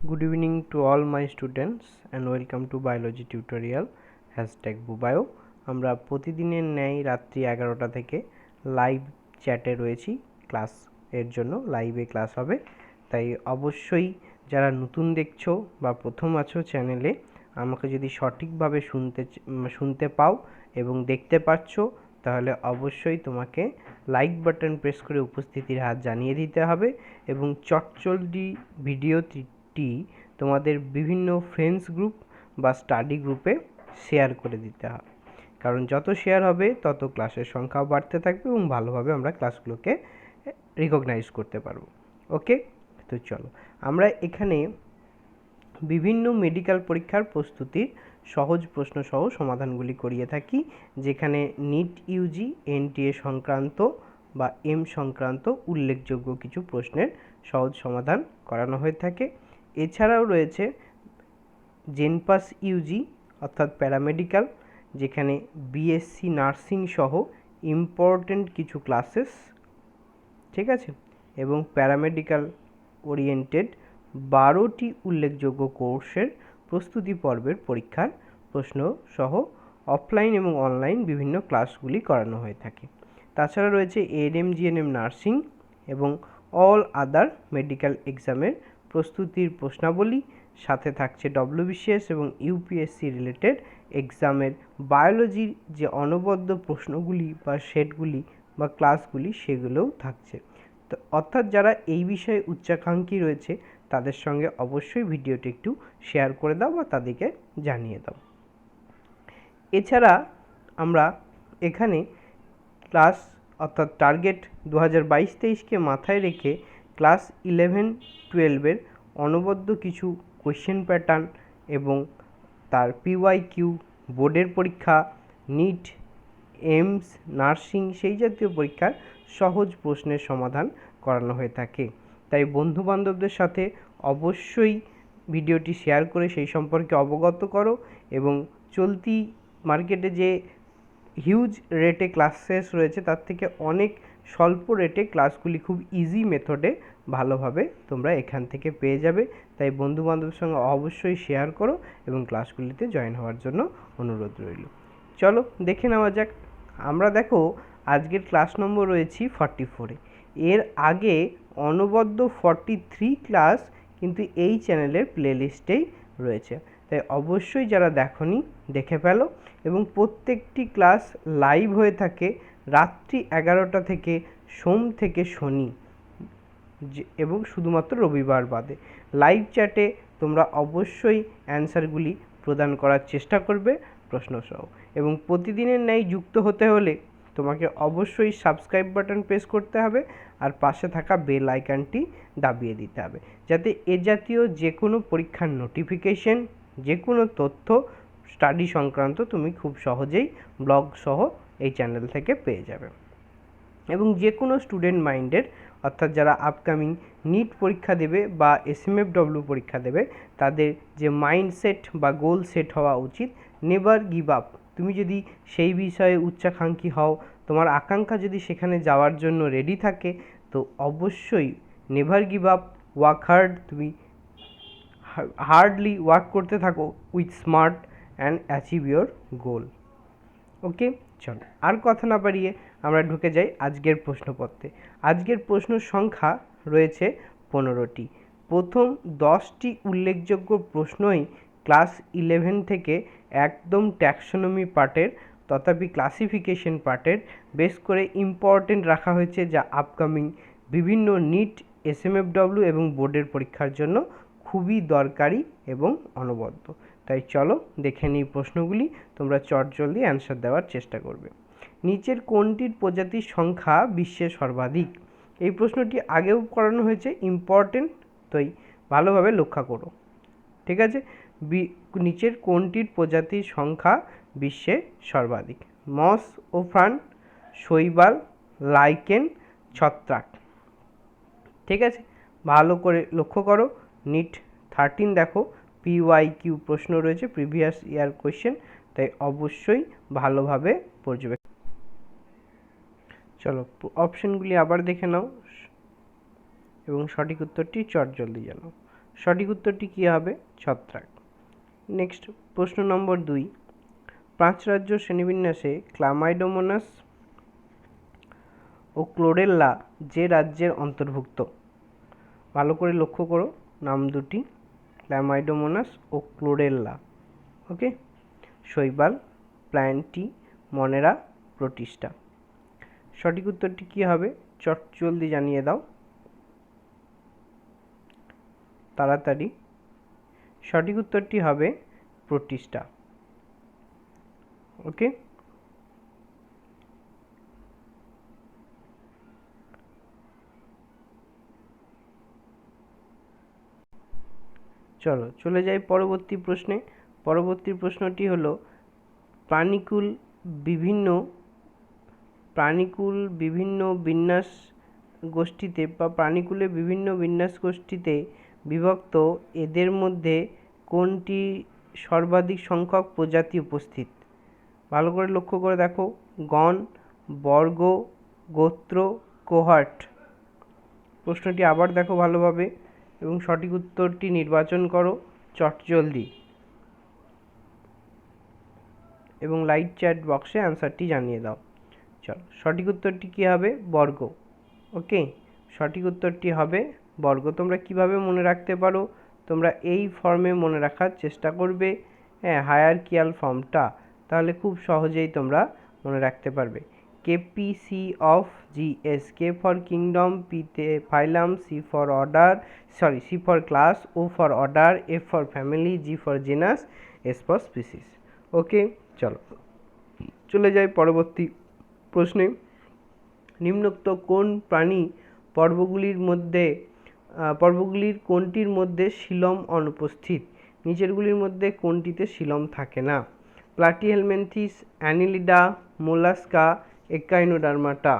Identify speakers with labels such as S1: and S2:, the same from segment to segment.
S1: Good evening to all my students and welcome to biology tutorial #Bubio। আমরা প্রতিদিনের ন্যায় রাত্রি 11টা থেকে লাইভ চ্যাটে রয়েছি ক্লাস এর জন্য। লাইভে ক্লাস হবে, তাই অবশ্যই যারা নতুন দেখছো বা প্রথম আছো চ্যানেলে, আমাকে যদি সঠিকভাবে শুনতে পাও এবং দেখতে পাচ্ছ, তাহলে অবশ্যই তোমাকে লাইক বাটন প্রেস করে উপস্থিতির হাত জানিয়ে দিতে হবে এবং চটজলদি ভিডিওটি তোমাদের বিভিন্ন ফ্রেন্ডস গ্রুপ বা স্টাডি গ্রুপে শেয়ার করে দিতে হবে, কারণ যত শেয়ার হবে তত ক্লাসের সংখ্যাও বাড়তে থাকবে এবং ভালোভাবে আমরা ক্লাসগুলোকে রিকগনাইজ করতে পারবো। ওকে, তো চলো আমরা এখানে বিভিন্ন মেডিকেল পরীক্ষার প্রস্তুতির সহজ প্রশ্ন সহ সমাধানগুলি করিয়ে থাকি, যেখানে নিট ইউজি এনটিএ সংক্রান্ত বা এম সংক্রান্ত উল্লেখযোগ্য কিছু প্রশ্নের সহজ সমাধান করানো হয়ে থাকে। এছাড়াও রয়েছে জেনপাস ইউজি অর্থাৎ প্যারামেডিক্যাল, যেখানে বিএসসি নার্সিং সহ ইম্পর্টেন্ট কিছু ক্লাসেস, ঠিক আছে, এবং প্যারামেডিক্যাল ওরিয়েন্টেড 12টি উল্লেখযোগ্য কোর্সের প্রস্তুতি পর্বের পরীক্ষার প্রশ্ন সহ অফলাইন এবং অনলাইন বিভিন্ন ক্লাসগুলি করানো হয়ে থাকে। তাছাড়া রয়েছে ANM-GNM নার্সিং এবং অল আদার মেডিকেল এক্সামের প্রস্তুতির প্রশ্নাবলী, সাথে থাকছে WBCS এবং UPSC রিলেটেড এক্সামের বায়োলজির যে অনবদ্য প্রশ্নগুলি বা সেটগুলি বা ক্লাসগুলি সেগুলোও থাকছে। তো অর্থাৎ যারা এই বিষয়ে উচ্চাকাঙ্ক্ষী রয়েছে তাদের সঙ্গে অবশ্যই ভিডিওটি একটু শেয়ার করে দাও বা তাদেরকে জানিয়ে দাও। এছাড়া আমরা এখানে ক্লাস অর্থাৎ টার্গেট 2022-23কে মাথায় রেখে ক্লাস 11-12-এর অনবদ্য কিছু কোয়েশ্চেন প্যাটার্ন এবং তার PYQ, বোর্ডের পরীক্ষা, নিট, এইমস, নার্সিং সেই জাতীয় পরীক্ষার সহজ প্রশ্নের সমাধান করানো হয়ে থাকে। তাই বন্ধুবান্ধবদের সাথে অবশ্যই ভিডিওটি শেয়ার করে সেই সম্পর্কে অবগত করো এবং চলতি মার্কেটে যে হিউজ রেটে ক্লাসেস রয়েছে তার থেকে অনেক স্বল্প রেটে ক্লাসগুলি খুব ইজি মেথডে ভালোভাবে তোমরা এখান থেকে পেয়ে যাবে। তাই বন্ধুবান্ধবের সঙ্গে অবশ্যই শেয়ার করো এবং ক্লাসগুলিতে জয়েন হওয়ার জন্য অনুরোধ রইল। চলো দেখে নেওয়া যাক। আমরা দেখো আজকের ক্লাস নম্বর রয়েছি 44-এ। এর আগে অনবদ্য 43 ক্লাস কিন্তু এই চ্যানেলের প্লেলিস্টেই রয়েছে, তাই অবশ্যই যারা দেখোনি দেখে ফেলো। এবং প্রত্যেকটি ক্লাস লাইভ হয়ে থাকে রাত্রি 11টা থেকে সোম থেকে শনি এবং শুধুমাত্র রবিবার বাদে। লাইভ চ্যাটে তোমরা অবশ্যই অ্যান্সারগুলি প্রদান করার চেষ্টা করবে প্রশ্নসহ, এবং প্রতিদিনের ন্যায় যুক্ত হতে হলে তোমাকে অবশ্যই সাবস্ক্রাইব বাটন প্রেস করতে হবে আর পাশে থাকা বেল আইকনটি দাবিয়ে দিতে হবে, যাতে এ জাতীয় যে কোনো পরীক্ষার নোটিফিকেশন, যে কোনো তথ্য স্টাডি সংক্রান্ত তুমি খুব সহজেই ব্লগ সহ এই চ্যানেল থেকে পেয়ে যাবে। এবং যে কোনো স্টুডেন্ট মাইন্ডের অর্থাৎ যারা আপকামিং নিট পরীক্ষা দেবে বা SMFW পরীক্ষা দেবে, তাদের যে মাইন্ডসেট বা গোল সেট হওয়া উচিত, নেভার গিভ আপ। তুমি যদি সেই বিষয়ে উচ্চাকাঙ্ক্ষী হও, তোমার আকাঙ্ক্ষা যদি সেখানে যাওয়ার জন্য রেডি থাকে, তো অবশ্যই never give up, work hard, তুমি হার্ডলি ওয়ার্ক করতে থাকো with smart and achieve your goal. Okay, চলো আর কথা না বাড়িয়ে আমরা ঢুকে যাই আজকের প্রশ্নপত্রে। আজকের প্রশ্ন সংখ্যা রয়েছে 15টি। প্রথম 10টি উল্লেখযোগ্য প্রশ্নই ক্লাস 11 থেকে একদম ট্যাক্সোনমি পার্টের তথাপি ক্লাসিফিকেশন পার্টের বেশ করে ইম্পর্টেন্ট রাখা হয়েছে, যা আপকামিং বিভিন্ন নিট, SMFW এবং বোর্ডের পরীক্ষার জন্য খুবই দরকারি এবং অনবদ্য। তাই চলো দেখে নিই প্রশ্নগুলি, তোমরা চটজলদি অ্যান্সার দেওয়ার চেষ্টা করবে। নিচের কোনটির প্রজাতির সংখ্যা বিশ্বে সর্বাধিক? এই প্রশ্নটি আগেও করানো হয়েছে, ইম্পর্টেন্ট, তাই ভালোভাবে লক্ষ্য করো, ঠিক আছে। নিচের কোনটির প্রজাতির সংখ্যা বিশ্বে সর্বাধিক? মস ও ফ্রান, শৈবাল, লাইকেন, ছত্রাক, ঠিক আছে। ভালো করে লক্ষ্য করো। নিট 13 দেখো PYQ প্রশ্ন রয়েছে, প্রিভিয়াস ইয়ার কোয়েশ্চেন, তাই অবশ্যই ভালোভাবে পর্যবেক্ষণ। চলো অপশনগুলি আবার দেখে নাও এবং সঠিক উত্তরটি চটজলদি জানো। সঠিক উত্তরটি কী হবে? ছত্রাক। নেক্সট প্রশ্ন নম্বর 2, 5 রাজ্য শ্রেণীবিন্যাসে ক্লামাইডোমোনাস ও ক্লোরেল্লা যে রাজ্যের অন্তর্ভুক্ত? ভালো করে লক্ষ্য করো নাম দুটি, ক্লামাইডোমোনাস ও ক্লোরেল্লা। ওকে, শৈবাল, প্ল্যান্টি, মনেরা, প্রোটিস্টা। সঠিক উত্তরটি কী হবে? চট জলদি জানিয়ে দাও তাড়াতাড়ি। সঠিক উত্তরটি হবে প্রোটিস্টা। ওকে, চলো চলে যাই পরবর্তী প্রশ্নে। পরবর্তী প্রশ্নটি হলো প্রাণীকুল বিভিন্ন বিন্যাস গোষ্ঠীতে বা প্রাণীকুলে বিভিন্ন বিন্যাস গোষ্ঠীতে বিভক্ত এদের মধ্যে কোনটি সর্বাধিক সংখ্যক প্রজাতি উপস্থিত? ভালো করে লক্ষ্য করে দেখো, গণ, বর্গ, গোত্র, কোহর্ট। প্রশ্নটি আবার দেখো ভালোভাবে এবং সঠিক উত্তরটি নির্বাচন করো চটজলদি এবং লাইভ চ্যাট বক্সে অ্যান্সারটি জানিয়ে দাও। চলো, সঠিক উত্তরটি কী হবে? বর্গ। ওকে, সঠিক উত্তরটি হবে বর্গ। তোমরা কিভাবে মনে রাখতে পারো? তোমরা এই ফর্মে মনে রাখার চেষ্টা করবে, হ্যাঁ, হায়ারকিয়াল ফর্মটা, তাহলে খুব সহজেই তোমরা মনে রাখতে পারবে। KPC of GS, K for kingdom, P তে phylum, C for class, O for order, F for family, G for genus, S for species। ওকে, চলো চলে যাই পরবর্তী প্রশ্নে। নিম্নোক্ত কোন প্রাণী পর্বগুলির কোনটির মধ্যে সিলম অনুপস্থিত? নিচেরগুলির মধ্যে কোনটিতে সিলম থাকে না? Platyhelminthes, Annelida, mollusca, Echinodermata.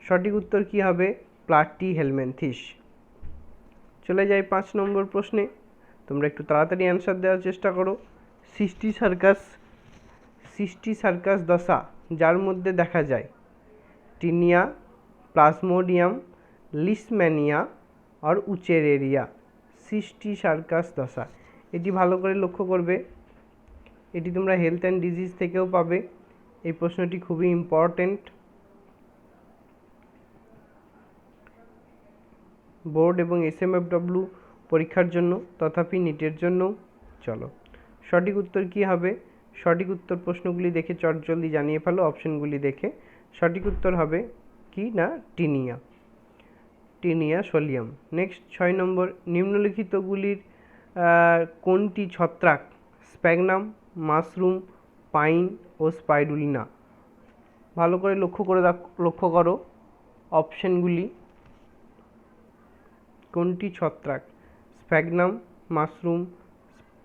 S1: সঠিক উত্তর কী হবে? প্লাটিহেলমিনথিস। চলে যাই 5 নম্বর প্রশ্নে। তোমরা একটু তাড়াতাড়ি অ্যান্সার দেওয়ার চেষ্টা করো। সিস্টি সার্কাস দশা যার মধ্যে দেখা যায় টিনিয়া, প্লাজমোডিয়াম, লিশম্যানিয়া আর উচেরেরিয়া। সিস্টি সার্কাস দশা, এটি ভালো করে লক্ষ্য করবে, এটি তোমরা হেলথ অ্যান্ড ডিজিজ থেকেও পাবে। এই প্রশ্নটি খুবই ইম্পর্টেন্ট বোর্ড এবং SMFW পরীক্ষার জন্য, তথাপি নিটের জন্য। চলো, সঠিক উত্তর কী হবে? সঠিক উত্তর প্রশ্নগুলি দেখে চটজলদি জানিয়ে ফেলো অপশনগুলি দেখে। সঠিক উত্তর হবে কি না? Tinea solium. নেক্সট 6 নম্বর, নিম্নলিখিতগুলির কোনটি ছত্রাক? স্প্যাগনাম, মাশরুম, পাইন ও স্পাইরুলিনা। ভালো করে লক্ষ্য করো অপশনগুলি, কোনটি ছত্রাক? Sphagnum, mushroom,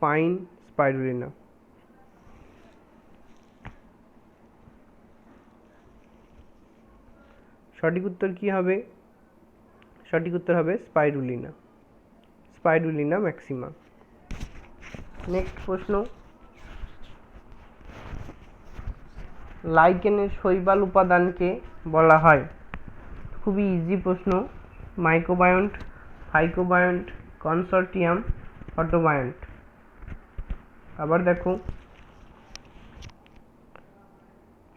S1: pine, spirulina. সঠিক উত্তর কী হবে? সঠিক উত্তর হবে স্পাইরুলিনা ম্যাক্সিমা। নেক্সট প্রশ্ন, লাইকেনের শৈবাল উপাদানকে বলা হয়? খুবই ইজি প্রশ্ন। মাইক্রোবায়ন্ট, ফাইকোবায়ন্ট, কনসর্টিয়াম, অটোবায়ন্ট। আবার দেখো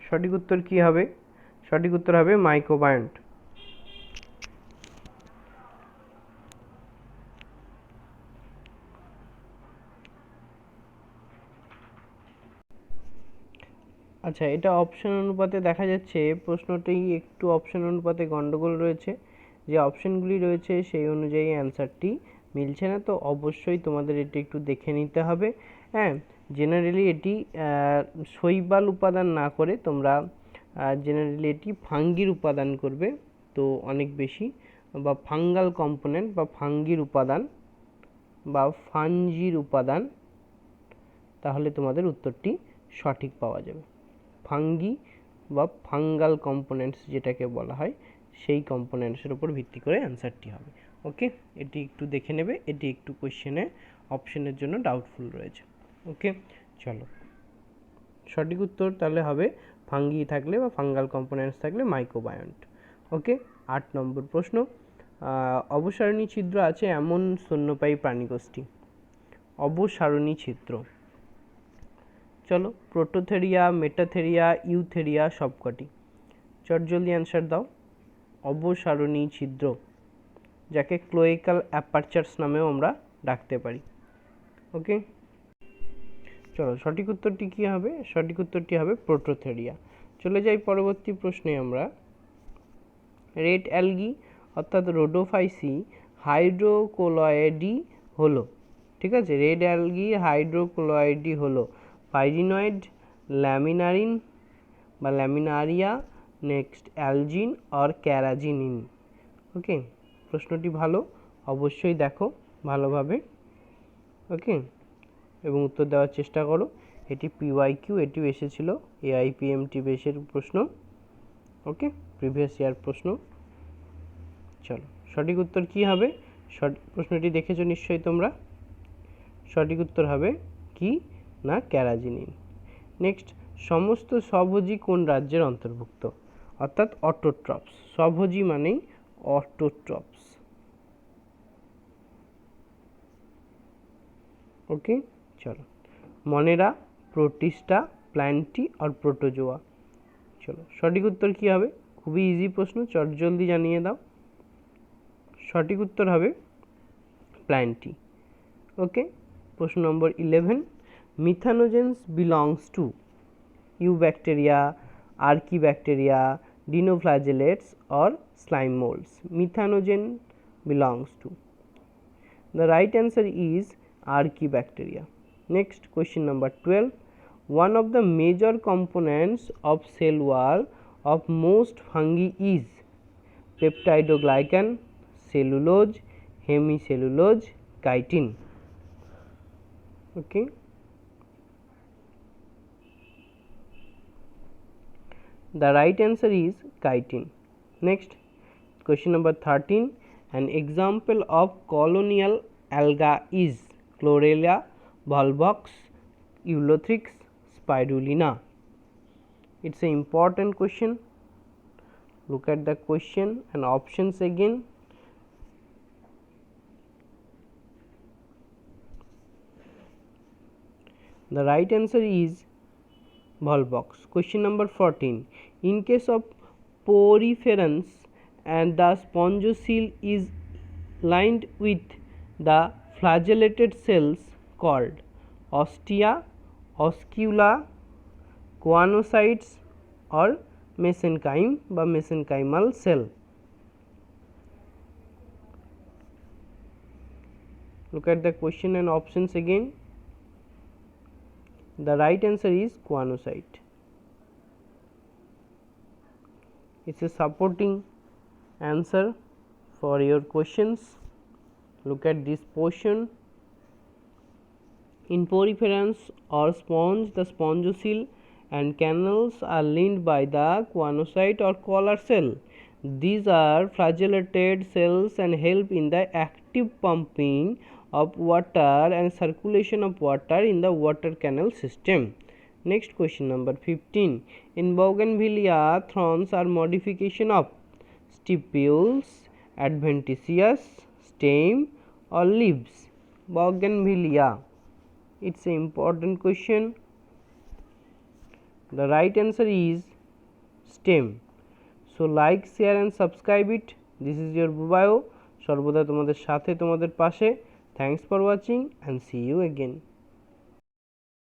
S1: সঠিক উত্তর কী হবে? সঠিক উত্তর হবে মাইক্রোবায়ন্ট। আচ্ছা, এটা অপশন অনুপাতে দেখা যাচ্ছে প্রশ্নটি একটু অপশন অনুপাতে গন্ডগোল রয়েছে, যে অপশনগুলি রয়েছে সেই অনুযায়ী অ্যান্সারটি মিলছে না, তো অবশ্যই তোমাদের এটি একটু দেখে নিতে হবে। হ্যাঁ, জেনারেলি এটি শৈবাল উপাদান না করে তোমরা জেনারেলি এটি ফাঙ্গির উপাদান করবে, তো অনেক বেশি, বা ফাঙ্গাল কম্পোনেন্ট বা ফাঙ্গির উপাদান বা ফাঞ্জির উপাদান, তাহলে তোমাদের উত্তরটি সঠিক পাওয়া যাবে। ফাঙ্গি বা ফাঙ্গাল কম্পোনেন্টস যেটাকে বলা হয়, সেই কম্পোনেন্টসের উপর ভিত্তি করে অ্যান্সারটি হবে। ওকে, এটি একটু দেখে নেবে, এটি একটু কোশ্চেনে অপশনের জন্য ডাউটফুল রয়েছে। ওকে, চলো, সঠিক উত্তর তাহলে হবে ফাঙ্গি থাকলে বা ফাঙ্গাল কম্পোনেন্টস থাকলে মাইক্রোবায়ন্ট। ওকে, 8 নম্বর প্রশ্ন, অবসারণী ছিদ্র আছে এমন স্তন্যপায়ী প্রাণীগোষ্ঠী? অবসারণী ছিদ্র, চলো প্রোটোথেরিয়া, মেটাথেরিয়া, ইউথেরিয়া সবকটি। চটজলদি অ্যান্সার দাও। অবসারণী ছিদ্র, যাকে ক্লোয়েকাল অ্যাপারচারস নামেও আমরা ডাকতে পারি। ওকে, চলো সঠিক উত্তরটি কী হবে? সঠিক উত্তরটি হবে প্রোটোথেরিয়া। চলে যাই পরবর্তী প্রশ্নে আমরা। রেড অ্যালগি অর্থাৎ রোডোফাইসি হাইড্রোকোলয়েডি হলো, ঠিক আছে, রেড অ্যালগি হাইড্রোকোলয়েডি হলো পাইরিনয়েড, ল্যামিনারিন বা ল্যামিনারিয়া, নেক্সট অ্যালজিন অর ক্যারাজিনিন। ওকে, প্রশ্নটি ভালো, অবশ্যই দেখো ভালোভাবে। ওকে, এবং উত্তর দেওয়ার চেষ্টা করো। এটি পিওয়াইকিউ, এটিও এসেছিল AIPMT বেসের প্রশ্ন। ওকে, প্রিভিয়াস ইয়ার প্রশ্ন। চলো সঠিক উত্তর কি হবে? প্রশ্নটি দেখেছো নিশ্চয়ই তোমরা। সঠিক উত্তর হবে কি না ক্যারাজিনিন। নেক্সট, সমস্ত স্বভোজী কোন রাজ্যের অন্তর্ভুক্ত? অর্থাৎ অটোট্রপস, স্বভোজী মানেই অটোট্রপস। ওকে, চলো মনেরা, প্রোটিস্টা, প্ল্যান্টি আর প্রোটোজোয়া। চলো সঠিক উত্তর কি হবে? খুবই ইজি প্রশ্ন, চটজলদি জানিয়ে দাও। সঠিক উত্তর হবে প্ল্যান্টি। ওকে, প্রশ্ন নম্বর 11, methanogens belongs to eubacteria, archaebacteria, dinoflagellates or slime molds. Methanogen belongs to. The right answer is Archaebacteria. Next, question number 12. One of the major components of cell wall of most fungi is peptidoglycan, cellulose, hemicellulose, chitin. Okay. The right answer is chitin. Next, question number 13. An example of colonial alga is Chlorella, Volvox, Ulothrix, Spirulina. It's an important question. Look at the question and options again. The right answer is Volvox. Question number 14. In case of poriferans and the spongocoel is lined with the flagellated cells called ostia, oscula, choanocytes or mesenchyme বা mesenchymal cell. Look at the question and options again. The right answer is choanocyte. It's a supporting answer for your questions. Look at this portion. In poriferans or sponge, the spongocoel and canals are linked by the choanocyte or collar cell. These are flagellated cells and help in the active pumping of water and circulation of water in the water canal system. Next, question number 15. In bougainvillea, thorns are modification of stipules, adventitious, stem or leaves. Bougainvillea. It's an important question. The right answer is stem. So like, share and subscribe it. This is your Bubio, সর্বদা তোমাদের সাথে, তোমাদের পাশে। Thanks for watching and see you again.